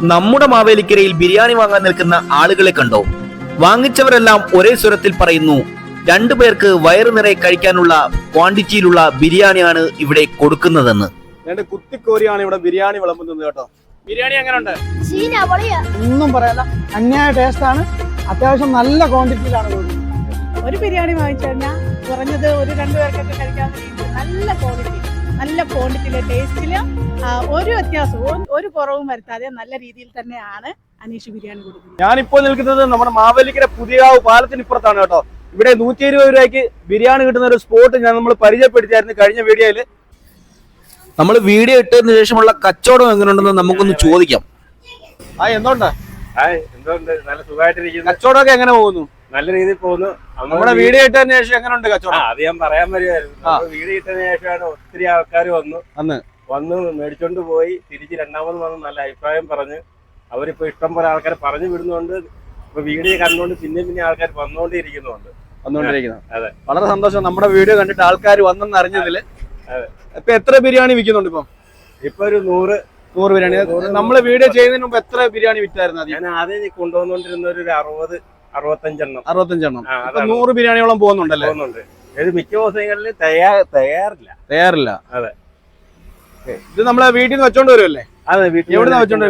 നമ്മുടെ മാവേലിക്കരയിൽ ബിരിയാണി വാങ്ങാൻ നിൽക്കുന്ന ആളുകളെ കണ്ടോ? വാങ്ങിച്ചവരെല്ലാം ഒരേ സ്വരത്തിൽ പറയുന്നു, രണ്ടു പേർക്ക് വയറു നിറയെ കഴിക്കാനുള്ള ക്വാണ്ടിറ്റിയിലുള്ള ബിരിയാണിയാണ് ഇവിടെ കൊടുക്കുന്നതെന്ന്. കുത്തിക്കോരിയാണ് ഇവിടെ ബിരിയാണി വിളമ്പുന്നത് കേട്ടോ. ബിരിയാണി എങ്ങനെയുണ്ട്? ഒന്നും പറയല്ല, അന്യായ ടേസ്റ്റ് ആണ്. അത്യാവശ്യം നല്ല ക്വാണ്ടിറ്റിയിലാണ് കൊടുക്കുന്നത്. ഒരു ബിരിയാണി വാങ്ങിച്ചു കഴിഞ്ഞാൽ കുറഞ്ഞത് ഒരു രണ്ടു പേർക്കൊക്കെ കഴിക്കാവുന്ന നല്ല ക്വാളിറ്റി, നല്ല ക്വാണ്ടിറ്റിയിലെ ടേസ്റ്റില് ഒരു വ്യത്യാസവും ഒരു കുറവും വരുത്താതെ നല്ല രീതിയിൽ തന്നെയാണ് അനീഷ് ബിരിയാണി കൊടുക്കുന്നത്. ഞാനിപ്പോൾ നിൽക്കുന്നത് നമ്മുടെ മാവേലിക്കര പുതിയ പാലത്തിന് ഇപ്പുറത്താണ് കേട്ടോ. ഇവിടെ 120 രൂപയ്ക്ക് ബിരിയാണി കിട്ടുന്ന ഒരു സ്പോട്ട് നമ്മൾ പരിചയപ്പെടുത്തിയായിരുന്നു കഴിഞ്ഞ വീഡിയോയില്. നമ്മൾ വീഡിയോ ഇട്ടതിന് ശേഷമുള്ള കച്ചവടം എങ്ങനെയുണ്ടെന്ന് നമുക്കൊന്ന് ചോദിക്കാം. എന്തുകൊണ്ട് നല്ല സുഖമായിട്ടിരിക്കുന്നു. കച്ചവടമൊക്കെ എങ്ങനെ പോകുന്നു? നല്ല രീതിയിൽ പോകുന്നു. നമ്മുടെ വീഡിയോ ഇട്ടതിന് ശേഷം എങ്ങനെയുണ്ട് കച്ചവടം? അത് ഞാൻ പറയാൻ വരുമായിരുന്നു. വീഡിയോ ഇട്ടതിന് ശേഷമാണ് ഒത്തിരി ആൾക്കാർ വന്ന് മേടിച്ചോണ്ട് പോയി തിരിച്ച് രണ്ടാമത് വന്ന് നല്ല അഭിപ്രായം പറഞ്ഞ് അവരിപ്പോ ഇഷ്ടം പോലെ ആൾക്കാർ പറഞ്ഞു വിടുന്നുണ്ട്. ഇപ്പൊ വീഡിയോ കണ്ടുകൊണ്ട് പിന്നെ ആൾക്കാർ വന്നുകൊണ്ടിരിക്കുന്നുണ്ട്. അതെ, വളരെ സന്തോഷം. നമ്മുടെ വീഡിയോ കണ്ടിട്ട് ആൾക്കാർ വന്നെന്ന് അറിഞ്ഞതില്. ഇപ്പൊ എത്ര ബിരിയാണി വിൽക്കുന്നുണ്ട്? ഇപ്പൊ ഒരു 100 ബിരിയാണി. നമ്മള് വീഡിയോ ചെയ്യുന്നതിന് മുമ്പ് എത്ര ബിരിയാണി വിറ്റായിരുന്നു? ഞാൻ ആദ്യം കൊണ്ടുവന്നോണ്ടിരുന്ന ഒരു 65 എണ്ണം. 100 ബിരിയാണിയോളം പോകുന്നുണ്ടല്ലേ? പോകുന്നുണ്ട്. ഇത് മിക്ക ദിവസങ്ങളിൽ തയ്യാറില്ല. അതെ, ഇത് നമ്മളെ വീട്ടിൽ നിന്ന് വെച്ചോണ്ട് വരുമല്ലേ? അതെ, എവിടെ വെച്ചോണ്ട്?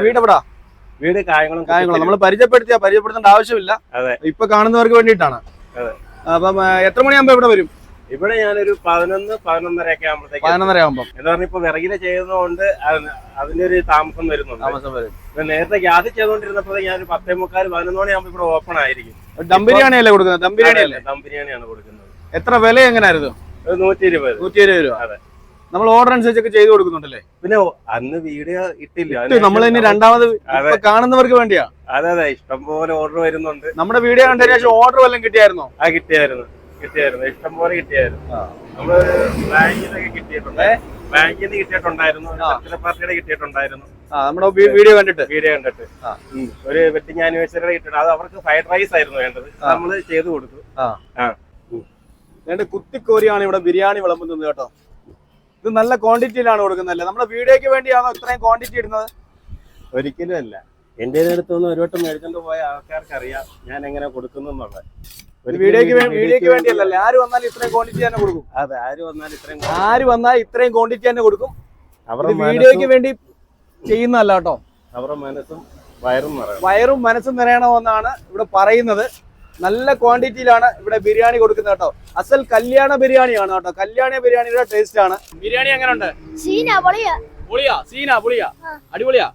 വീട് കായംകുളം. നമ്മൾ പരിചയപ്പെടുത്തേണ്ട ആവശ്യമില്ല. അതെ, ഇപ്പൊ കാണുന്നവർക്ക് വേണ്ടിയിട്ടാണ്. അതെ. അപ്പം എത്ര മണിയാകുമ്പോ ഇവിടെ വരും? ഇവിടെ ഞാനൊരു 11-11:30 ഒക്കെ ആകുമ്പോഴത്തേക്ക്. 11:30 ആകുമ്പോ എന്ന് പറഞ്ഞ ഇപ്പൊ വിറകില് ചെയ്യുന്നതുകൊണ്ട് അതിന്റെ ഒരു താമസം വരുന്നുണ്ട്. നേരത്തെ ഗ്യാസ് ചെയ്തോണ്ടിരുന്നപ്പോ ഞാൻ 10:45-11 മണിയാകുമ്പോ ഇവിടെ ഓപ്പൺ ആയിരിക്കും. ദം ബിരിയാണി അല്ലേ കൊടുക്കുന്നത്? ദം ബിരിയാണിയാണ് കൊടുക്കുന്നത്. എത്ര വില എങ്ങനെയായിരുന്നു? 120 രൂപ. അതെ, നമ്മൾ ഓർഡർ അനുസരിച്ചൊക്കെ ചെയ്ത് കൊടുക്കുന്നുണ്ടല്ലേ? പിന്നെ അന്ന് വീഡിയോ ഇട്ടില്ല, നമ്മൾ ഇനി രണ്ടാമത് കാണുന്നവർക്ക് വേണ്ടിയാ. അതെ, ഇഷ്ടം പോലെ ഓർഡർ വരുന്നുണ്ട്. നമ്മുടെ വീഡിയോ കണ്ടതിന് ശേഷം ഓർഡർ വല്ലതും കിട്ടിയായിരുന്നോ? കിട്ടിയായിരുന്നു. ഇഷ്ടം പോലെ കിട്ടിയായിരുന്നു. നമ്മള് ബാങ്കിന്നൊക്കെ ബാങ്കിൽ നിന്ന് കിട്ടിയിട്ടുണ്ടായിരുന്നു. പാർട്ടിയുടെ കിട്ടിയിട്ടുണ്ടായിരുന്നു. നമ്മുടെ വീഡിയോ കണ്ടിട്ട് ഒരു വെഡിങ് ആനിവേഴ്സറിയുടെ കിട്ടിയിട്ട് അത് അവർക്ക് ഫ്രൈഡ് റൈസ് ആയിരുന്നു വേണ്ടത്. നമ്മള് ചെയ്തു കൊടുത്തു. കുത്തിക്കോരിയാണ് ഇവിടെ ബിരിയാണി വിളമ്പുന്നത് കേട്ടോ. ഇത് നല്ല ക്വാണ്ടിറ്റിയിലാണ് കൊടുക്കുന്നതല്ലേ? നമ്മുടെ വീഡിയോക്ക് വേണ്ടിയാണോ ഇത്രയും ക്വാണ്ടിറ്റി ഇടുന്നത്? ഒരിക്കലും അല്ല. എന്റെ അടുത്തുനിന്ന് ഒരു വട്ടം മേടിച്ചോണ്ട് പോയ ആൾക്കാർക്ക് അറിയാം ഞാൻ എങ്ങനെ കൊടുക്കുന്നു എന്നുള്ളത്. വീഡിയോക്ക് വേണ്ടിയല്ലേ? ആര് വന്നാലും ഇത്രയും ക്വാണ്ടിറ്റി തന്നെ കൊടുക്കും. അതെ, ആര് വന്നാൽ ഇത്രയും ക്വാണ്ടിറ്റി തന്നെ കൊടുക്കും. അവരുടെ വീഡിയോക്ക് വേണ്ടി ചെയ്യുന്നതല്ല കേട്ടോ. അവരുടെ മനസ്സും വയറും മനസ്സും നിറയണമെന്നാണ് ഇവിടെ പറയുന്നത്. നല്ല ക്വാണ്ടിറ്റിയിലാണ് ഇവിടെ ബിരിയാണി കൊടുക്കുന്നത് കേട്ടോ. അസൽ കല്യാണ ബിരിയാണിയാണ് കേട്ടോ. കല്യാണ ബിരിയാണിയുടെ ടേസ്റ്റ് ആണ്. ബിരിയാണി എങ്ങനെയുണ്ട്? അടിപൊളിയാ.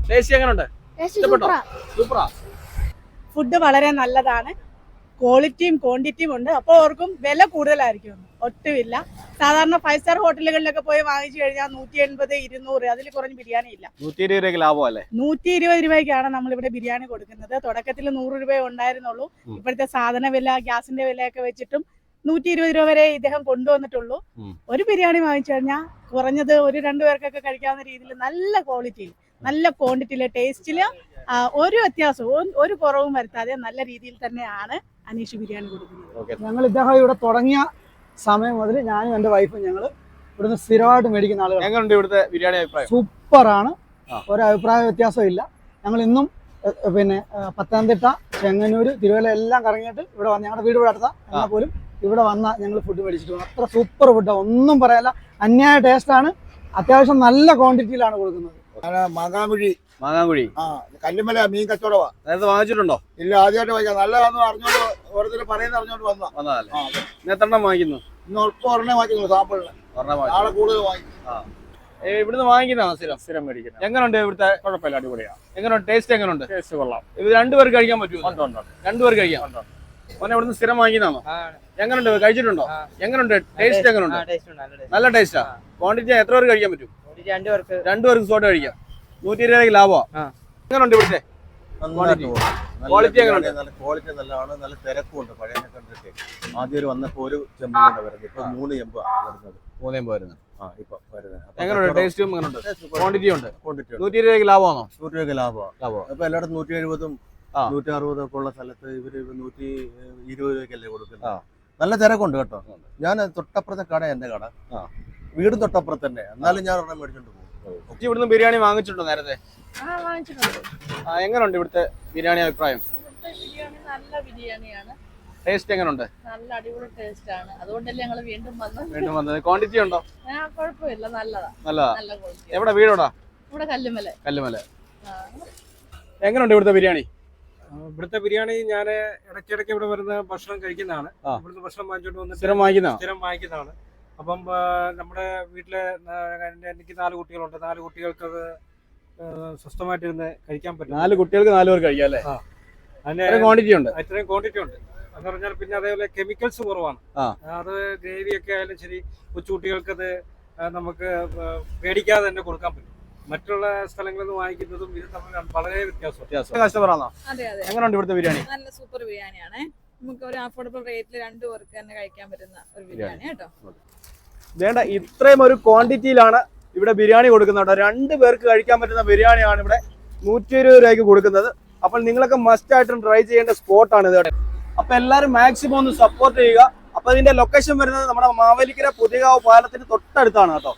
ടേസ്റ്റ് എങ്ങനെയുണ്ട്? സൂപ്പറാ. ഫുഡ് വളരെ നല്ലതാണ്. ക്വാളിറ്റിയും ക്വാണ്ടിറ്റിയും ഉണ്ട്. അപ്പോൾ ഓർക്കും വില കൂടുതലായിരിക്കും. ഒട്ടുമില്ല. സാധാരണ 5 സ്റ്റാർ ഹോട്ടലുകളിലൊക്കെ പോയി വാങ്ങിച്ചു കഴിഞ്ഞാൽ 180, 200 അതിൽ കുറഞ്ഞ ബിരിയാണി ഇല്ല. 120 രൂപയ്ക്ക് ലാഭമല്ലേ? 120 രൂപയ്ക്കാണ് നമ്മളിവിടെ ബിരിയാണി കൊടുക്കുന്നത്. തുടക്കത്തിൽ 100 രൂപയെ ഉണ്ടായിരുന്നുള്ളൂ. ഇപ്പോഴത്തെ സാധന വില, ഗ്യാസിന്റെ വിലയൊക്കെ വെച്ചിട്ടും 120 രൂപ വരെ ഇദ്ദേഹം കൊണ്ടുവന്നിട്ടുള്ളൂ. ഒരു ബിരിയാണി വാങ്ങിച്ചു കഴിഞ്ഞാൽ കുറഞ്ഞത് ഒരു രണ്ടു പേർക്കൊക്കെ കഴിക്കാവുന്ന രീതിയിൽ നല്ല ക്വാളിറ്റിയിൽ, നല്ല ക്വാണ്ടിറ്റിയിലെ ടേസ്റ്റില് ഒരു വ്യത്യാസവും ഒരു കുറവും വരുത്താതെ നല്ല രീതിയിൽ തന്നെയാണ് അനീഷ് ബിരിയാണി കൊടുക്കുന്നത്. ഞങ്ങൾ ഇദ്ദേഹം ഇവിടെ തുടങ്ങിയ സമയം മുതൽ ഞാനും എൻ്റെ വൈഫും ഞങ്ങൾ ഇവിടുന്ന് സ്ഥിരമായിട്ട് മേടിക്കുന്ന ആളുകൾ. എങ്ങനെയുണ്ട് ഇവിടുത്തെ ബിരിയാണി അഭിപ്രായം? സൂപ്പറാണ്. ഒരഭിപ്രായ വ്യത്യാസം ഇല്ല. ഞങ്ങൾ ഇന്നും പിന്നെ പത്തനംതിട്ട, ചെങ്ങന്നൂർ, തിരുവല്ല എല്ലാം കറങ്ങിയിട്ട് ഇവിടെ വന്ന് ഞങ്ങളുടെ വീട് ഇവിടെ അടുത്ത എന്നാൽ പോലും ഇവിടെ വന്നാൽ ഞങ്ങൾ ഫുഡ് മേടിച്ചിട്ട് പോകും. അത്ര സൂപ്പർ ഫുഡാണ്, ഒന്നും പറയാല്ല. അന്യായ ടേസ്റ്റാണ്. അത്യാവശ്യം നല്ല ക്വാണ്ടിറ്റിയിലാണ് കൊടുക്കുന്നത്. മാങ്ങാങ്കുഴി കല്ലുമല മീൻ കച്ചവടമാ. നേരത്തെ വാങ്ങിച്ചിട്ടുണ്ടോ? ഇല്ല, ആദ്യമായിട്ട് വാങ്ങിക്കാം. നല്ലതാന്ന് അറിഞ്ഞോണ്ട് ഓരോരുത്തർ പറയുന്നത് അറിഞ്ഞോണ്ട് വന്നതല്ലേ? എത്രണ്ണം വാങ്ങിക്കുന്നു? ഇന്ന് ഒരെണ്ണം വാങ്ങിക്കുന്നു സാമ്പിളിന്. നാളെ കൂടുതൽ വാങ്ങിക്കും. ഇവിടുന്ന് വാങ്ങിക്കുന്നതാണ് സ്ഥിരം മേടിക്കുന്നത്. എങ്ങനെയുണ്ട് ഇവിടുത്തെ? കുഴപ്പമില്ല, അടിപൊളിയാണ്. എങ്ങനെയുണ്ട്? ടേസ്റ്റ് എങ്ങനെയുണ്ട്? ടേസ്റ്റ് കൊള്ളാം. ഇത് രണ്ടുപേർക്ക് കഴിക്കാൻ പറ്റുമോ? രണ്ടുപേർക്ക് കഴിക്കാം. മോനെ ഇവിടുന്ന് സ്ഥിരം വാങ്ങിക്കുന്നതാണോ? എങ്ങനെയുണ്ട്? കഴിച്ചിട്ടുണ്ടോ? എങ്ങനെയുണ്ട്? ടേസ്റ്റ് എങ്ങനെയുണ്ട്? നല്ല ടേസ്റ്റാ. ക്വാണ്ടിറ്റി എത്ര പേർക്ക് കഴിക്കാൻ പറ്റും? രണ്ടുപേർക്ക് സോട്ട് കഴിക്കാം. 120 രൂപയ്ക്ക് ലാഭമാണ്. എങ്ങനെയുണ്ട് ഇവിടുത്തെ ക്വാളിറ്റി? എങ്ങനെയുണ്ട്? നല്ല ക്വാളിറ്റി നല്ലതാണ്. നല്ല തിരക്കുണ്ട്. പഴയ കണ്ടിട്ട് ആദ്യം വന്നപ്പോ ഒരു ചെമ്പാണ് വരുന്നത്. ഇപ്പൊ 3 ചെമ്പാണ് വരുന്നത്. 3 ചെമ്പ് വരുന്നത്. ഇപ്പൊ വരുന്നത്. എങ്ങനെയുണ്ട്? ടേസ്റ്റും എങ്ങനെയുണ്ട്? ക്വാണ്ടിറ്റി ഉണ്ട്. 120 രൂപയ്ക്ക് ലാഭമാണോ? 100 രൂപയ്ക്ക് ലാഭമാണ്. ഇപ്പൊ എല്ലായിടത്തും 170, 160 ഒക്കെ ഉള്ള സ്ഥലത്ത് ഇവര് 120 രൂപയ്ക്കല്ലേ കൊടുക്കുന്നത്. നല്ല തിരക്കുണ്ട് കേട്ടോ. ഞാൻ തൊട്ടപ്പുറത്തെ കട എന്റെ കട, വീടും തൊട്ടപ്പുറത്ത് തന്നെ. എന്നാലും ഞാൻ ഒരെണ്ണം മേടിച്ചോണ്ട് പോകും. ഇവിടുന്ന് ബിരിയാണി വാങ്ങിച്ചിട്ടുണ്ടോ നേരത്തെ? വാങ്ങിച്ചിട്ടുണ്ട്. എങ്ങനെയുണ്ട് ഇവിടുത്തെ ബിരിയാണി അഭിപ്രായം? ഇവിടുത്തെ ബിരിയാണി നല്ല ബിരിയാണിയാണ്. ടേസ്റ്റ് എങ്ങനെയുണ്ട്? നല്ല അടിപൊളി ടേസ്റ്റ് ആണ്. അതുകൊണ്ടല്ലേ ഞങ്ങൾ വീണ്ടും വന്നത്. ക്വാണ്ടിറ്റി ഉണ്ടോ? കുഴപ്പമില്ല, നല്ലതാ. നല്ല ക്വാളിറ്റി. എവിടെ വീടോടാ? ഇവിടെ കല്ലുമല. എങ്ങനെയുണ്ട് ഇവിടുത്തെ ബിരിയാണി? ഇവിടുത്തെ ബിരിയാണി ഞാൻ ഇടയ്ക്കിടയ്ക്ക് ഇവിടെ വരുന്ന ഭക്ഷണം കഴിക്കുന്നതാണ്. ഇവിടുത്തെ ഭക്ഷണം വാങ്ങിച്ചോണ്ട് വന്നിട്ട് സ്ഥിരം വാങ്ങിക്കുന്നതാണ്. അപ്പം നമ്മുടെ വീട്ടിലെ എനിക്ക് 4 കുട്ടികളുണ്ട്. 4 കുട്ടികൾക്ക് അത് സ്വസ്ഥമായിട്ടിരുന്ന് കഴിക്കാൻ പറ്റും. 4 കുട്ടികൾക്ക് 4 പേർ കഴിക്കാം അല്ലേ? അതിന് ക്വാണ്ടിറ്റി ഉണ്ട്. അത്രയും ക്വാണ്ടിറ്റി ഉണ്ട് എന്ന് പറഞ്ഞാൽ. പിന്നെ അതേപോലെ കെമിക്കൽസ് കുറവാണ്. അത് ഗ്രേവിയൊക്കെ ആയാലും ശരി, കൊച്ചുകുട്ടികൾക്കത് നമുക്ക് പേടിക്കാതെ തന്നെ കൊടുക്കാൻ പറ്റും. മറ്റുള്ള സ്ഥലങ്ങളിൽ നിന്ന് വാങ്ങിക്കുന്നതും ഇത് തമ്മിൽ വളരെ വ്യത്യാസം. കസ്റ്റമറാണോ? അതെ അതെ, എങ്ങനെയുണ്ട് ഇവിടുത്തെ ബിരിയാണി? നല്ല സൂപ്പർ ബിരിയാണിയാണ്. നമുക്ക് ഒരു അഫോർഡബിൾ റേറ്റിൽ 2 പേർക്ക് തന്നെ കഴിക്കാൻ പറ്റുന്ന ഒരു ബിരിയാണി കേട്ടോ. വേണ്ട, ഇത്രയും ഒരു ക്വാണ്ടിറ്റിയിലാണ് ഇവിടെ ബിരിയാണി കൊടുക്കുന്നത്. 2 പേർക്ക് കഴിക്കാൻ പറ്റുന്ന ബിരിയാണിയാണ് ഇവിടെ 120 രൂപയ്ക്ക് കൊടുക്കുന്നത്. അപ്പോൾ നിങ്ങളൊക്കെ മസ്റ്റ് ആയിട്ടും ട്രൈ ചെയ്യേണ്ട സ്പോട്ടാണ് ഇത്. അപ്പൊ എല്ലാവരും മാക്സിമം ഒന്ന് സപ്പോർട്ട് ചെയ്യുക. അപ്പൊ ഇതിന്റെ ലൊക്കേഷൻ വരുന്നത് നമ്മുടെ മാവേലിക്കര പുതിയകാവ് പാലത്തിന് തൊട്ടടുത്താണ് കേട്ടോ.